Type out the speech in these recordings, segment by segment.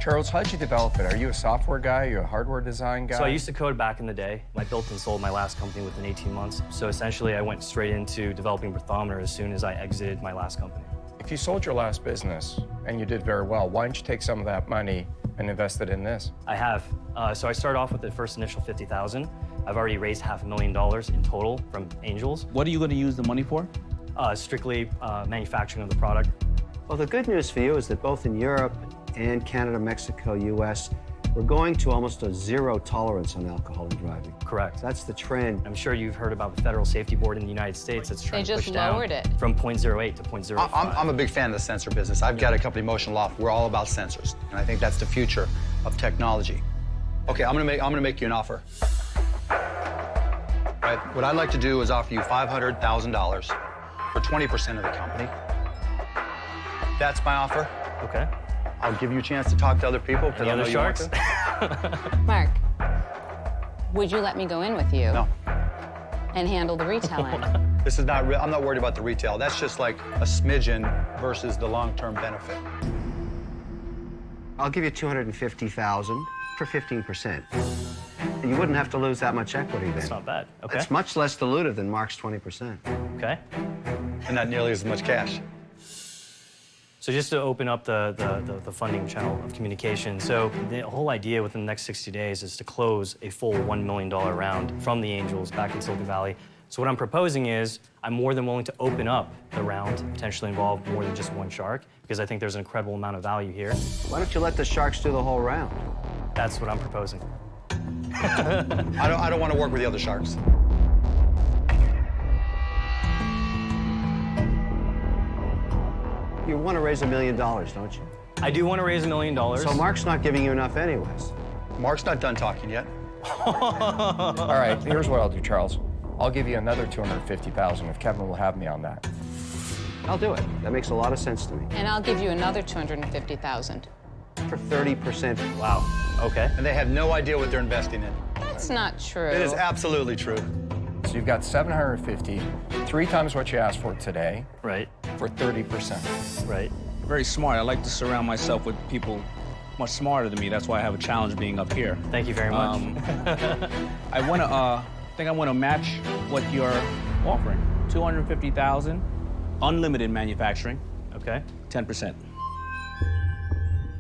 Charles, how'd you develop it? Are you a software guy? Are you a hardware design guy? So I used to code back in the day. I built and sold my last company within 18 months. So essentially, I went straight into developing Breathalyzer as soon as I exited my last company. If you sold your last business and you did very well, why didn't you take some of that money and invest it in this? I have. So I started off with the first initial $50,000. I've already raised $500,000 in total from angels. What are you going to use the money for? Strictly manufacturing of the product. Well, the good news for you is that both in Europe and Canada, Mexico, US, we're going to almost a zero tolerance on alcohol in driving. Correct. That's the trend. I'm sure you've heard about the Federal Safety Board in the United States that's trying to push down it from 0.08 to 0.05. I'm a big fan of the sensor business. I've got a company, Motion Loft. We're all about sensors, and I think that's the future of technology. Okay, I'm gonna make you an offer. Right. What I'd like to do is offer you $500,000 for 20% of the company. That's my offer. Okay. I'll give you a chance to talk to other people. Any other sharks? Mark, would you let me go in with you? No. And handle the retail end? This is not real. I'm not worried about the retail. That's just like a smidgen versus the long-term benefit. I'll give you $250,000 for 15%. You wouldn't have to lose that much equity then. That's not bad. Okay. It's much less dilutive than Mark's 20%. Okay. And not nearly as much cash. So just to open up the funding channel of communication, so the whole idea within the next 60 days is to close a full $1 million round from the angels back in Silicon Valley. So what I'm proposing is I'm more than willing to open up the round, potentially involve more than just one shark, because I think there's an incredible amount of value here. Why don't you let the sharks do the whole round? That's what I'm proposing. I don't want to work with the other sharks. You want to raise $1 million, don't you? I do want to raise $1 million. So Mark's not giving you enough anyways. Mark's not done talking yet. All right, here's what I'll do, Charles. I'll give you another $250,000 if Kevin will have me on that. I'll do it. That makes a lot of sense to me. And I'll give you another $250,000. For 30%. Wow. Okay. And they have no idea what they're investing in. That's not true. It is absolutely true. So you've got $750, 3 times what you asked for today, Right. for 30%. Right. Very smart. I like to surround myself with people much smarter than me. That's why I have a challenge being up here. Thank you very much. I want to. think I want to match what you're offering. $250,000, unlimited manufacturing. Okay. 10%.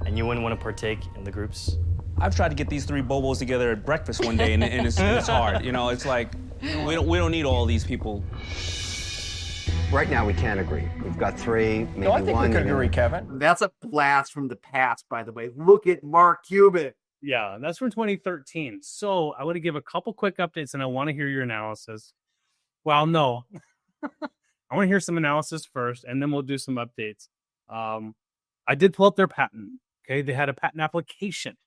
And you wouldn't want to partake in the groups? I've tried to get these 3 bobos together at breakfast one day, and it's hard. You know, it's like we don't need all these people. Right now, we can't agree. We've got 3, maybe 1. No, I think we could agree, Kevin. That's a blast from the past, by the way. Look at Mark Cuban. Yeah, that's from 2013. So I want to give a couple quick updates, and I want to hear your analysis. Well, no. I want to hear some analysis first, and then we'll do some updates. I did pull up their patent. Okay, they had a patent application.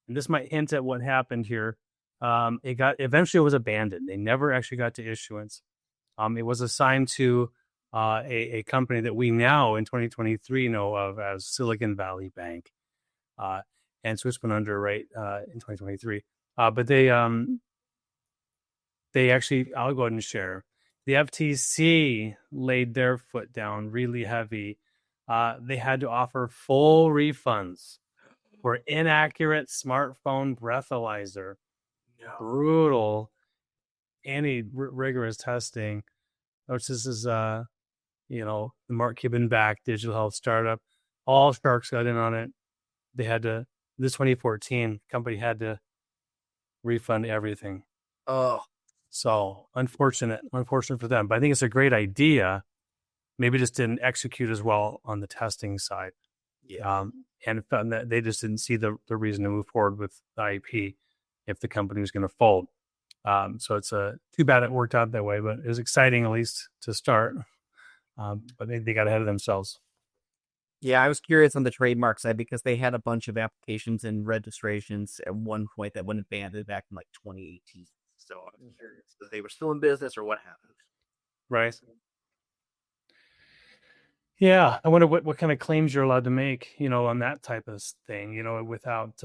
And this might hint at what happened here. Eventually it was abandoned. They never actually got to issuance. It was assigned to a company that we now in 2023 know of as Silicon Valley Bank. And so it's been under in 2023. But they actually, I'll go ahead and share. The FTC laid their foot down really heavy. They had to offer full refunds for inaccurate smartphone breathalyzer. Brutal, rigorous testing. Which this is, the Mark Cuban backed digital health startup. All sharks got in on it. They had to. This 2014 company had to refund everything. Oh, so unfortunate for them. But I think it's a great idea. Maybe just didn't execute as well on the testing side. yeah. And found that they just didn't see the reason to move forward with the IP if the company was going to fold. So it's too bad it worked out that way, but it was exciting at least to start. But they got ahead of themselves. Yeah, I was curious on the trademark side because they had a bunch of applications and registrations at one point that went abandoned back in like 2018. So I'm curious if they were still in business or what happened. Right. Yeah, I wonder what kind of claims you're allowed to make, on that type of thing, without,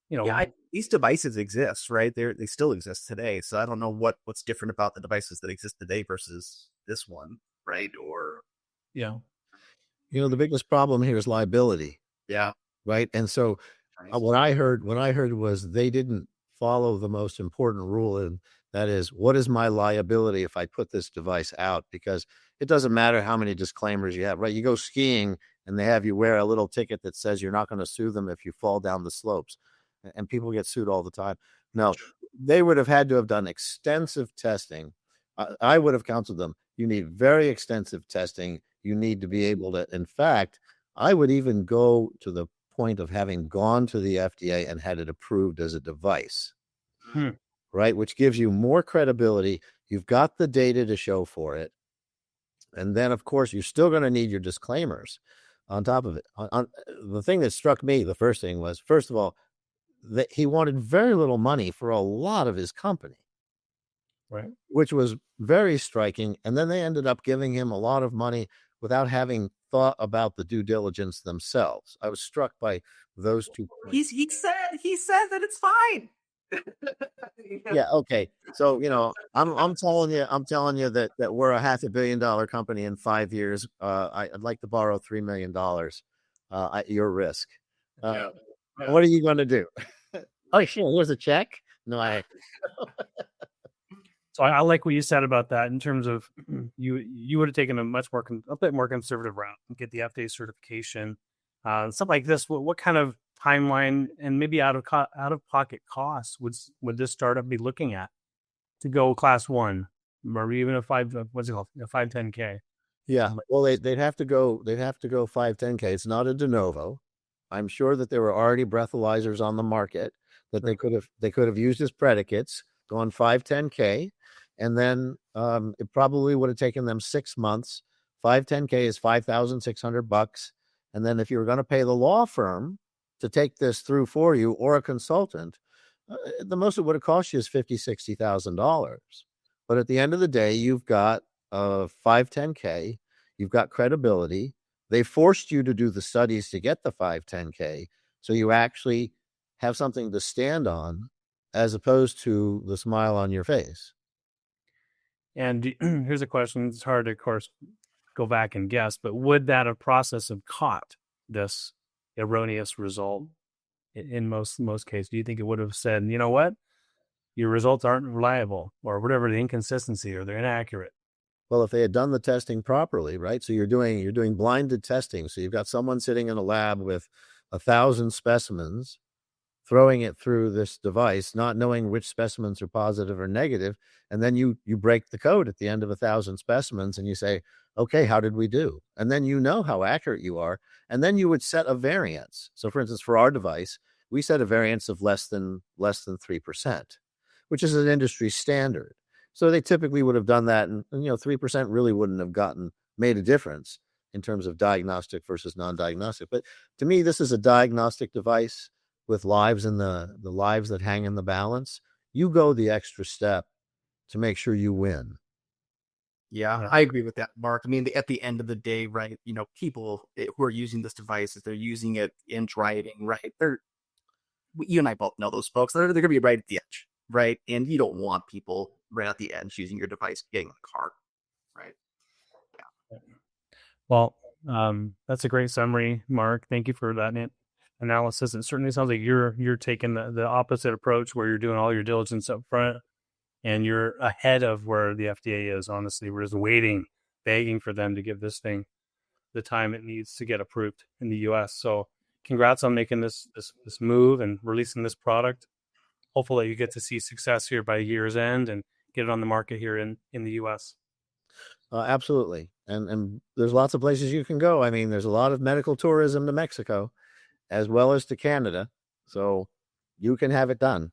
Yeah, these devices exist, right? They still exist today. So I don't know what's different about the devices that exist today versus this one, right? Or yeah. The biggest problem here is liability, yeah, right? And so What I heard was they didn't follow the most important rule, and that is, what is my liability if I put this device out? Because it doesn't matter how many disclaimers you have, right? You go skiing and they have you wear a little ticket that says you're not going to sue them if you fall down the slopes, and people get sued all the time. No, they would have had to have done extensive testing. I would have counseled them. You need very extensive testing. You need to be able to, in fact, I would even go to the point of having gone to the FDA and had it approved as a device, right? Which gives you more credibility. You've got the data to show for it. And then, of course, you're still going to need your disclaimers on top of it. The thing that struck me, the first thing was, first of all, that he wanted very little money for a lot of his company, Right. which was very striking. And then they ended up giving him a lot of money without having thought about the due diligence themselves. I was struck by those 2 points. He said that it's fine. Yeah, okay. So, I'm telling you that we're a $500 million company in 5 years. I'd like to borrow $3 million at your risk. What are you going to do? Oh, sure. Here's a check. No, So I like what you said about that in terms of you would have taken a bit more conservative route and get the FDA certification, stuff like this. What kind of timeline and maybe out of pocket costs would this startup be looking at to go class 1 or even a 510K? Yeah. Well, they'd have to go 510K. It's not a de novo. I'm sure that there were already breathalyzers on the market that they could have used as predicates, gone 510K, and then it probably would have taken them 6 months. 510K is $5,600, and then if you were going to pay the law firm to take this through for you or a consultant, the most it would have cost you is $50,000-$60,000. But at the end of the day, you've got 510K, you've got credibility. They forced you to do the studies to get the 510K, so you actually have something to stand on as opposed to the smile on your face. And here's a question. It's hard to, of course, go back and guess, but would that a process have caught this erroneous result in most cases? Do you think it would have said, you know what, your results aren't reliable, or whatever the inconsistency, or they're inaccurate? Well, if they had done the testing properly, right? So you're doing blinded testing. So you've got someone sitting in a lab with 1,000 specimens, throwing it through this device, not knowing which specimens are positive or negative. And then you break the code at the end of 1,000 specimens and you say, okay, how did we do? And then you know how accurate you are. And then you would set a variance. So for instance, for our device, we set a variance of less than 3%, which is an industry standard. So they typically would have done that. And 3% really wouldn't have made a difference in terms of diagnostic versus non-diagnostic. But to me, this is a diagnostic device with lives in the lives that hang in the balance. You go the extra step to make sure you win. Yeah, I agree with that, Mark. I mean, at the end of the day, right, people who are using this device, they're using it in driving, right? You and I both know those folks. They're going to be right at the edge, right? And you don't want people right at the edge using your device, getting in the car, right? Yeah. Well, that's a great summary, Mark. Thank you for that analysis. It certainly sounds like you're taking the opposite approach, where you're doing all your diligence up front, and you're ahead of where the FDA is. Honestly, we're just waiting, begging for them to give this thing the time it needs to get approved in the U.S. So, congrats on making this move and releasing this product. Hopefully, you get to see success here by year's end and get it on the market here in the U.S. Absolutely, and there's lots of places you can go. I mean, there's a lot of medical tourism to Mexico, as well as to Canada, so you can have it done.